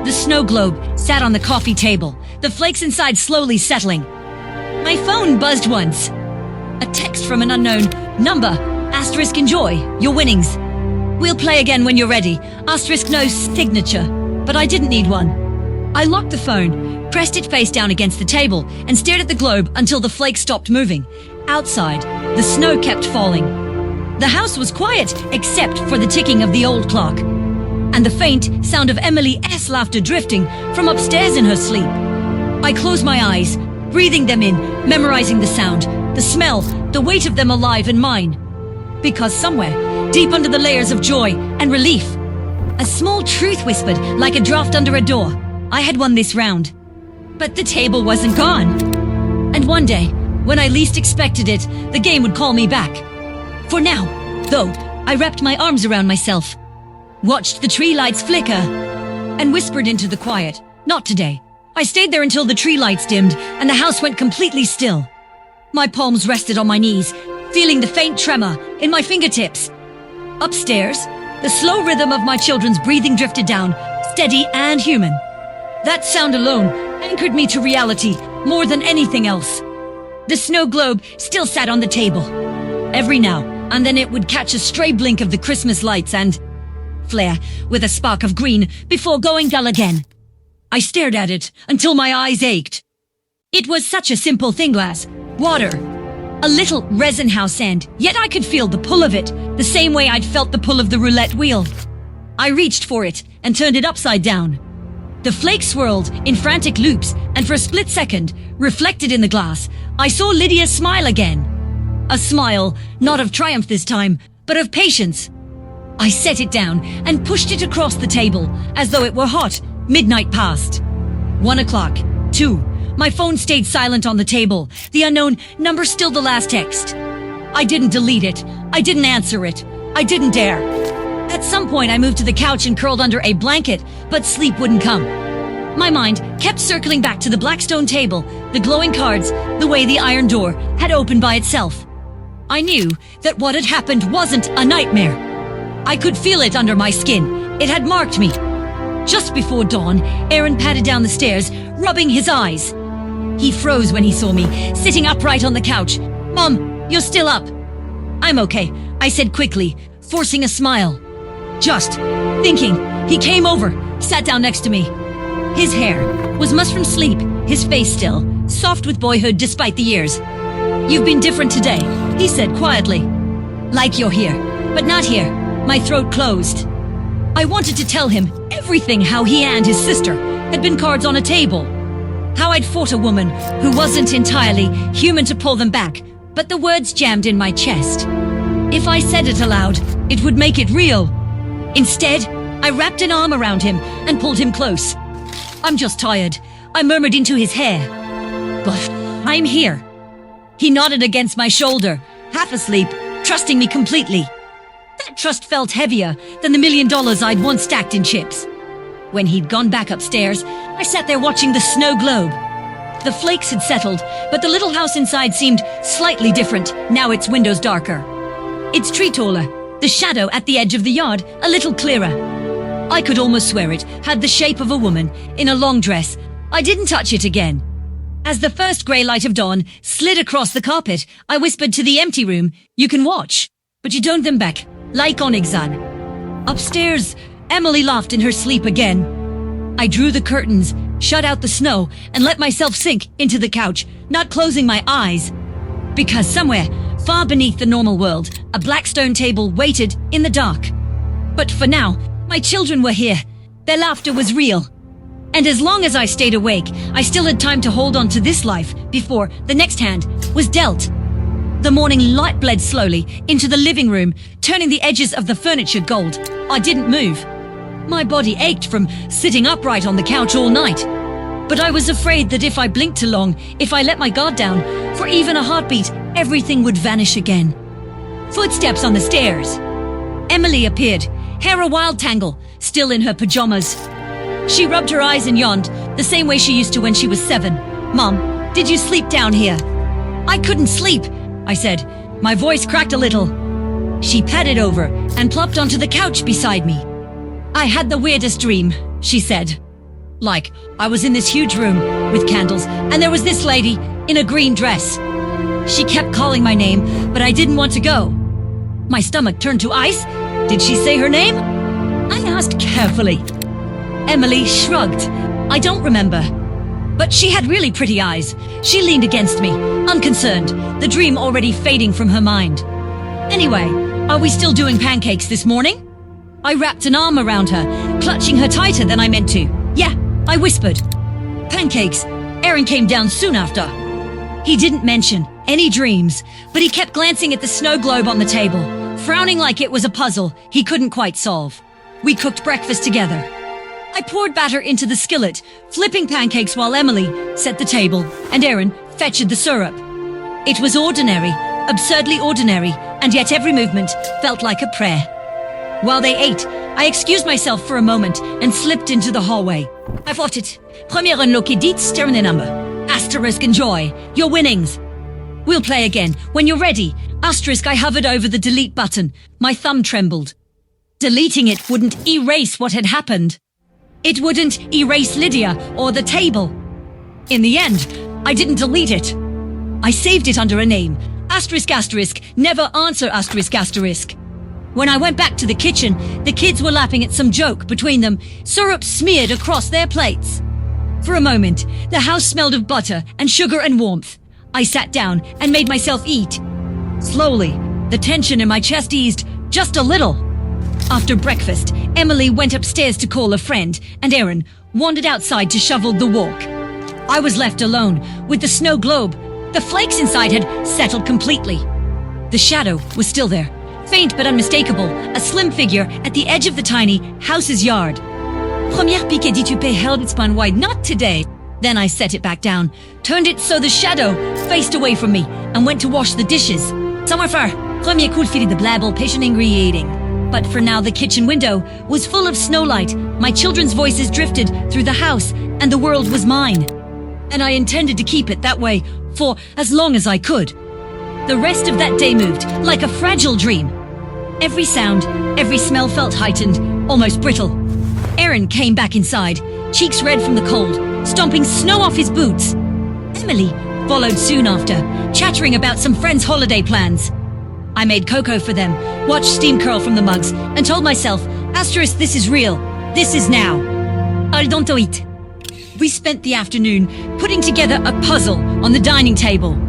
The snow globe sat on the coffee table, the flakes inside slowly settling. My phone buzzed once. A text from an unknown number. Asterisk enjoy your winnings. "We'll play again when you're ready." Asterisk no signature. But I didn't need one. I locked the phone, pressed it face down against the table, and stared at the globe until the flakes stopped moving. Outside, the snow kept falling. The house was quiet except for the ticking of the old clock and the faint sound of Emily's laughter drifting from upstairs in her sleep. I closed my eyes, breathing them in, memorizing the sound, the smell, the weight of them alive in mine. Because somewhere, deep under the layers of joy and relief, a small truth whispered like a draft under a door. I had won this round. But the table wasn't gone. And one day, when I least expected it, the game would call me back. For now, though, I wrapped my arms around myself, watched the tree lights flicker, and whispered into the quiet, "Not today." I stayed there until the tree lights dimmed and the house went completely still. My palms rested on my knees, feeling the faint tremor in my fingertips. Upstairs, the slow rhythm of my children's breathing drifted down, steady and human. That sound alone anchored me to reality more than anything else. The snow globe still sat on the table. Every now and then it would catch a stray blink of the Christmas lights and flare with a spark of green before going dull again. I stared at it until my eyes ached. It was such a simple thing, glass, water, a little resin house end, yet I could feel the pull of it, the same way I'd felt the pull of the roulette wheel. I reached for it and turned it upside down. The flakes swirled in frantic loops, and for a split second, reflected in the glass, I saw Lydia's smile again. A smile, not of triumph this time, but of patience. I set it down and pushed it across the table, as though it were hot. Midnight passed. 1 o'clock. 2. My phone stayed silent on the table, the unknown number still the last text. I didn't delete it. I didn't answer it. I didn't dare. At some point, I moved to the couch and curled under a blanket, but sleep wouldn't come. My mind kept circling back to the black stone table, the glowing cards, the way the iron door had opened by itself. I knew that what had happened wasn't a nightmare. I could feel it under my skin. It had marked me. Just before dawn, Aaron padded down the stairs, rubbing his eyes. He froze when he saw me, sitting upright on the couch. "Mom, you're still up." "I'm okay," I said quickly, forcing a smile. Just thinking. He came over, sat down next to me. His hair was mussed from sleep, his face still, soft with boyhood despite the years. "You've been different today," he said quietly. "Like you're here, but not here." My throat closed. I wanted to tell him everything, how he and his sister had been cards on a table. How I'd fought a woman who wasn't entirely human to pull them back, but the words jammed in my chest. If I said it aloud, it would make it real. Instead, I wrapped an arm around him and pulled him close. "I'm just tired," I murmured into his hair. "But I'm here." He nodded against my shoulder, half asleep, trusting me completely. That trust felt heavier than the $1 million I'd once stacked in chips. When he'd gone back upstairs, I sat there watching the snow globe. The flakes had settled, but the little house inside seemed slightly different, now its windows darker. Its tree taller, the shadow at the edge of the yard a little clearer. I could almost swear it had the shape of a woman in a long dress. I didn't touch it again. As the first grey light of dawn slid across the carpet, I whispered to the empty room, "You can watch, but you don't them back, like Onigzan." Upstairs, Emily laughed in her sleep again. I drew the curtains, shut out the snow, and let myself sink into the couch, not closing my eyes. Because somewhere, far beneath the normal world, a black stone table waited in the dark. But for now, my children were here. Their laughter was real. And as long as I stayed awake, I still had time to hold on to this life before the next hand was dealt. The morning light bled slowly into the living room, turning the edges of the furniture gold. I didn't move. My body ached from sitting upright on the couch all night. But I was afraid that if I blinked too long, if I let my guard down, for even a heartbeat, everything would vanish again. Footsteps on the stairs. Emily appeared, hair a wild tangle, still in her pajamas. She rubbed her eyes and yawned, the same way she used to when she was 7. "Mom, did you sleep down here?" "I couldn't sleep," I said. My voice cracked a little. She padded over and plopped onto the couch beside me. "I had the weirdest dream," she said. Like, I was in this huge room with candles, and there was this lady in a green dress. She kept calling my name, but I didn't want to go. My stomach turned to ice. Did she say her name? I asked carefully. Emily shrugged. I don't remember. But she had really pretty eyes. She leaned against me, unconcerned, the dream already fading from her mind. "Anyway, are we still doing pancakes this morning?" I wrapped an arm around her, clutching her tighter than I meant to. "Yeah," I whispered. "Pancakes." Aaron came down soon after. He didn't mention any dreams, but he kept glancing at the snow globe on the table, frowning like it was a puzzle he couldn't quite solve. We cooked breakfast together. I poured batter into the skillet, flipping pancakes while Emily set the table and Aaron fetched the syrup. It was ordinary, absurdly ordinary, and yet every movement felt like a prayer. While they ate, I excused myself for a moment and slipped into the hallway. I fought it. Premier unlucky deets, turn the number. Asterisk enjoy. Your winnings. We'll play again. When you're ready. Asterisk, I hovered over the delete button. My thumb trembled. Deleting it wouldn't erase what had happened. It wouldn't erase Lydia or the table. In the end, I didn't delete it. I saved it under a name. Asterisk asterisk, never answer asterisk asterisk. When I went back to the kitchen, the kids were laughing at some joke between them, syrup smeared across their plates. For a moment, the house smelled of butter and sugar and warmth. I sat down and made myself eat. Slowly, the tension in my chest eased just a little. After breakfast, Emily went upstairs to call a friend, and Aaron wandered outside to shovel the walk. I was left alone with the snow globe. The flakes inside had settled completely. The shadow was still there, faint but unmistakable, a slim figure at the edge of the tiny house's yard. Première pique dit tu peux held it spun wide, not today. Then I set it back down, turned it so the shadow faced away from me, and went to wash the dishes. Somewhere far, premier coup de the blabble, patient angry eating. But for now the kitchen window was full of snowlight, my children's voices drifted through the house, and the world was mine. And I intended to keep it that way for as long as I could. The rest of that day moved like a fragile dream. Every sound, every smell felt heightened, almost brittle. Aaron came back inside, cheeks red from the cold, stomping snow off his boots. Emily followed soon after, chattering about some friends' holiday plans. I made cocoa for them, watched steam curl from the mugs, and told myself, asterisk, this is real. This is now. Aldontoit. We spent the afternoon putting together a puzzle on the dining table.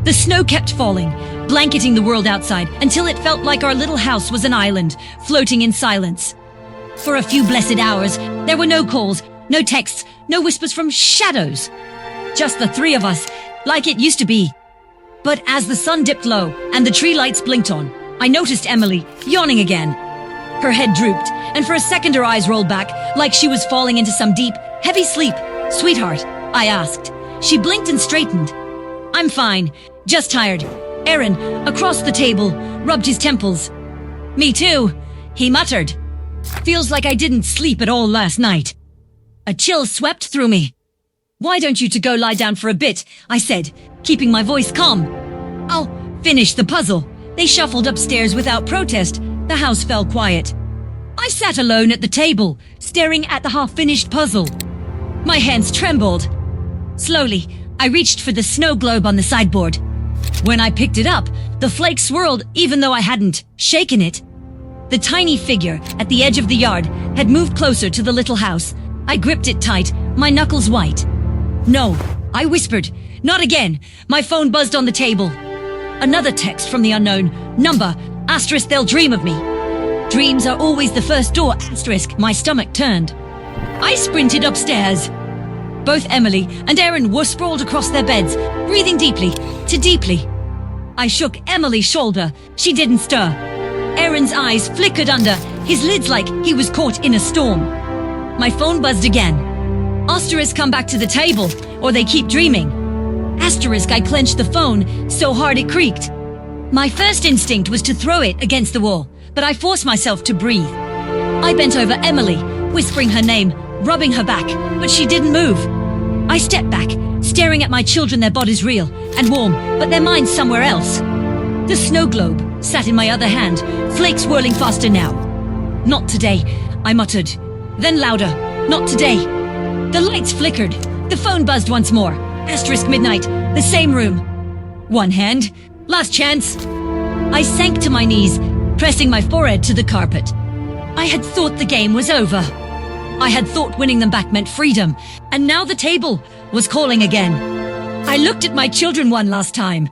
The snow kept falling, blanketing the world outside until it felt like our little house was an island, floating in silence. For a few blessed hours, there were no calls, no texts, no whispers from shadows. Just the three of us, like it used to be. But as the sun dipped low and the tree lights blinked on, I noticed Emily yawning again. Her head drooped, and for a second her eyes rolled back, like she was falling into some deep, heavy sleep. "Sweetheart," I asked. She blinked and straightened. "I'm fine, just tired." Aaron, across the table, rubbed his temples. "Me too," he muttered. "Feels like I didn't sleep at all last night." A chill swept through me. "Why don't you two go lie down for a bit?" I said, keeping my voice calm. "I'll finish the puzzle." They shuffled upstairs without protest. The house fell quiet. I sat alone at the table, staring at the half-finished puzzle. My hands trembled. Slowly, I reached for the snow globe on the sideboard. When I picked it up, the flakes swirled even though I hadn't shaken it. The tiny figure at the edge of the yard had moved closer to the little house. I gripped it tight, my knuckles white. "No," I whispered. "Not again." My phone buzzed on the table. Another text from the unknown. "Number, asterisk, they'll dream of me." Dreams are always the first door, asterisk. My stomach turned. I sprinted upstairs. Both Emily and Erin were sprawled across their beds, breathing deeply, too deeply. I shook Emily's shoulder. She didn't stir. Erin's eyes flickered under his lids like he was caught in a storm. My phone buzzed again. Asterisk, come back to the table, or they keep dreaming. Asterisk, I clenched the phone so hard it creaked. My first instinct was to throw it against the wall, but I forced myself to breathe. I bent over Emily, whispering her name, rubbing her back, but she didn't move. I stepped back, staring at my children, their bodies real and warm, but their minds somewhere else. The snow globe sat in my other hand, flakes whirling faster now. "Not today," I muttered. Then louder, "Not today." The lights flickered. The phone buzzed once more. Asterisk midnight, the same room. One hand, last chance. I sank to my knees, pressing my forehead to the carpet. I had thought the game was over. I had thought winning them back meant freedom, and now the table was calling again. I looked at my children one last time.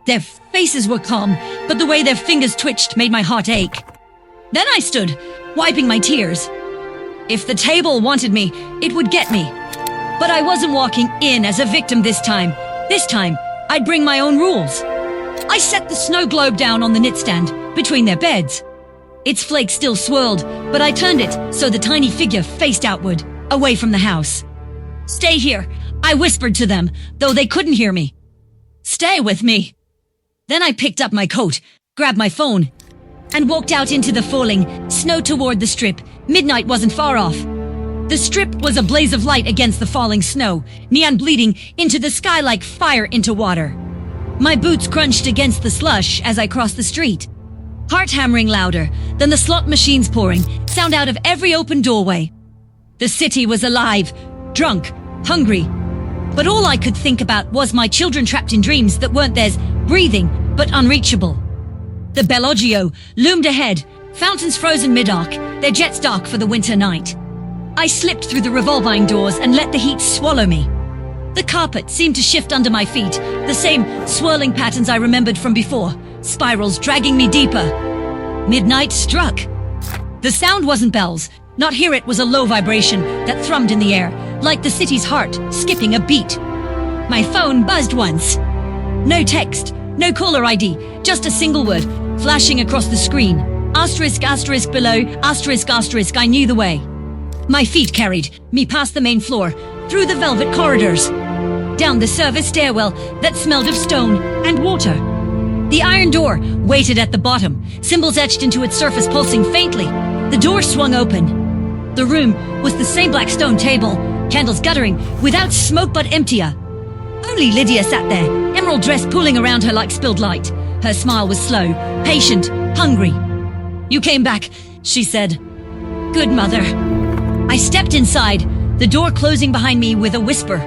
Their faces were calm, but the way their fingers twitched made my heart ache. Then I stood, wiping my tears. If the table wanted me, it would get me. But I wasn't walking in as a victim this time. This time, I'd bring my own rules. I set the snow globe down on the nightstand between their beds. Its flakes still swirled, but I turned it so the tiny figure faced outward, away from the house. "Stay here," I whispered to them, though they couldn't hear me. "Stay with me." Then I picked up my coat, grabbed my phone, and walked out into the falling snow toward the strip. Midnight wasn't far off. The strip was a blaze of light against the falling snow, neon bleeding into the sky like fire into water. My boots crunched against the slush as I crossed the street. Heart hammering louder than the slot machines pouring, sound out of every open doorway. The city was alive, drunk, hungry. But all I could think about was my children trapped in dreams that weren't theirs, breathing but unreachable. The Bellagio loomed ahead, fountains frozen mid-arc, their jets dark for the winter night. I slipped through the revolving doors and let the heat swallow me. The carpet seemed to shift under my feet, the same swirling patterns I remembered from before, spirals dragging me deeper. Midnight struck. The sound wasn't bells. Not here, it was a low vibration that thrummed in the air, like the city's heart skipping a beat. My phone buzzed once. No text, no caller ID, just a single word flashing across the screen. Asterisk, asterisk below, asterisk, asterisk, I knew the way. My feet carried me past the main floor, through the velvet corridors, down the service stairwell that smelled of stone and water. The iron door waited at the bottom, symbols etched into its surface pulsing faintly. The door swung open. The room was the same black stone table, candles guttering, without smoke but emptier. Only Lydia sat there, emerald dress pooling around her like spilled light. Her smile was slow, patient, hungry. "You came back," she said. "Good, Mother." I stepped inside, the door closing behind me with a whisper.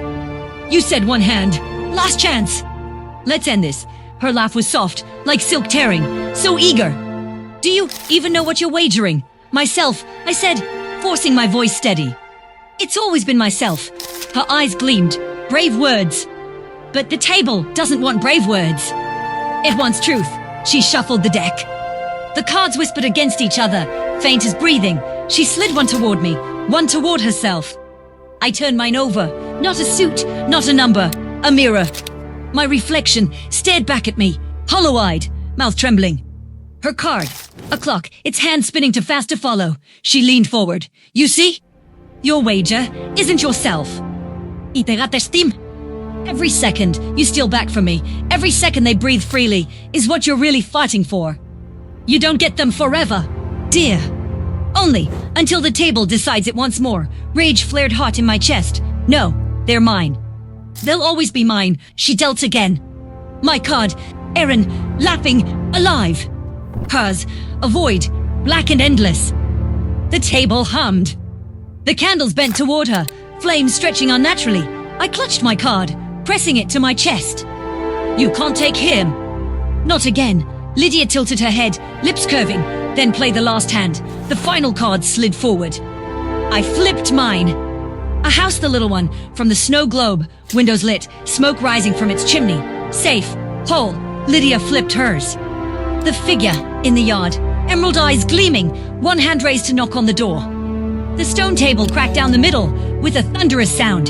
"You said one hand. Last chance. Let's end this." Her laugh was soft, like silk tearing, so eager. "Do you even know what you're wagering?" "Myself," I said, forcing my voice steady. "It's always been myself." Her eyes gleamed. "Brave words." "But the table doesn't want brave words. It wants truth." She shuffled the deck. The cards whispered against each other, faint as breathing. She slid one toward me, one toward herself. I turned mine over. Not a suit, not a number, a mirror. My reflection stared back at me, hollow-eyed, mouth trembling. Her card, a clock, its hand spinning too fast to follow. She leaned forward. "You see? Your wager isn't yourself. Y te gastem. Every second you steal back from me, every second they breathe freely, is what you're really fighting for. You don't get them forever, dear. Only until the table decides it wants more." Rage flared hot in my chest. "No, they're mine. They'll always be mine." She dealt again. My card, Erin, laughing, alive. Hers, a void, black and endless. The table hummed. The candles bent toward her, flames stretching unnaturally. I clutched my card, pressing it to my chest. "You can't take him." "Not again." Lydia tilted her head, lips curving, then play the last hand. The final card slid forward. I flipped mine. A house, the little one, from the snow globe, windows lit, smoke rising from its chimney. Safe, whole. Lydia flipped hers. The figure in the yard, emerald eyes gleaming, one hand raised to knock on the door. The stone table cracked down the middle with a thunderous sound.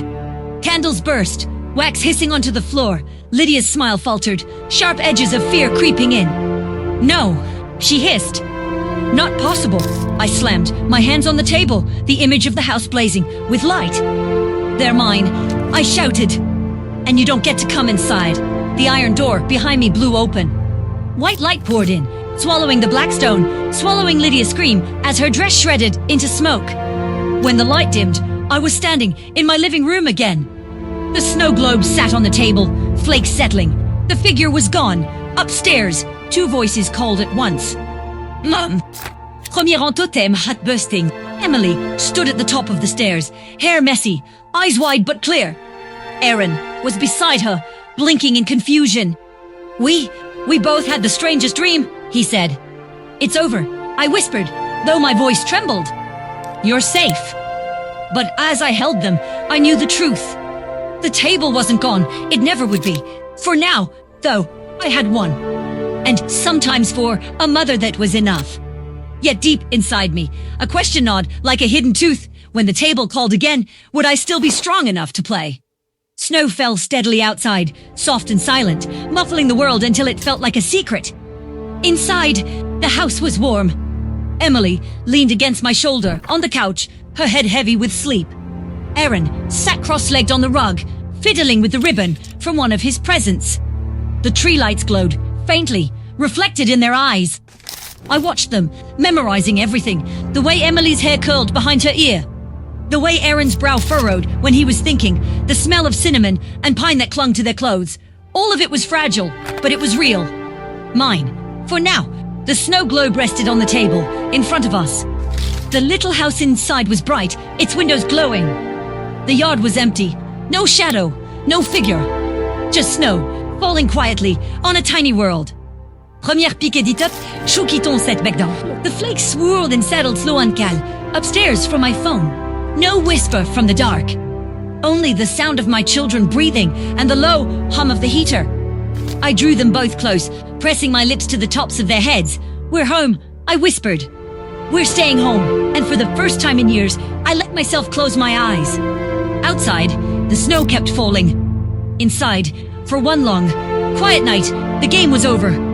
Candles burst, wax hissing onto the floor. Lydia's smile faltered, sharp edges of fear creeping in. No, she hissed. Not possible. I slammed, my hands on the table, the image of the house blazing, with light. They're mine, I shouted. And you don't get to come inside. The iron door behind me blew open. White light poured in, swallowing the black stone, swallowing Lydia's scream as her dress shredded into smoke. When the light dimmed, I was standing in my living room again. The snow globe sat on the table, flakes settling. The figure was gone. Upstairs, two voices called at once. Mom! Premier en totem, heart bursting. Emily stood at the top of the stairs, hair messy, eyes wide but clear. Aaron was beside her, blinking in confusion. We both had the strangest dream, he said. It's over, I whispered, though my voice trembled. You're safe. But as I held them, I knew the truth. The table wasn't gone, it never would be. For now, though, I had one. And sometimes for a mother that was enough. Yet deep inside me, a question gnawed like a hidden tooth. When the table called again, would I still be strong enough to play? Snow fell steadily outside, soft and silent, muffling the world until it felt like a secret. Inside, the house was warm. Emily leaned against my shoulder on the couch, her head heavy with sleep. Aaron sat cross-legged on the rug, fiddling with the ribbon from one of his presents. The tree lights glowed, faintly, reflected in their eyes. I watched them, memorizing everything, the way Emily's hair curled behind her ear, the way Aaron's brow furrowed when he was thinking, the smell of cinnamon and pine that clung to their clothes. All of it was fragile, but it was real. Mine. For now, the snow globe rested on the table, in front of us. The little house inside was bright, its windows glowing. The yard was empty. No shadow, no figure. Just snow, falling quietly on a tiny world. Première piquée dit up, chaud qui tombe cette bec d'en. The flakes swirled and settled slow and cal, upstairs from my phone. No whisper from the dark. Only the sound of my children breathing and the low hum of the heater. I drew them both close, pressing my lips to the tops of their heads. We're home, I whispered. We're staying home, and for the first time in years, I let myself close my eyes. Outside, the snow kept falling. Inside, for one long, quiet night, the game was over.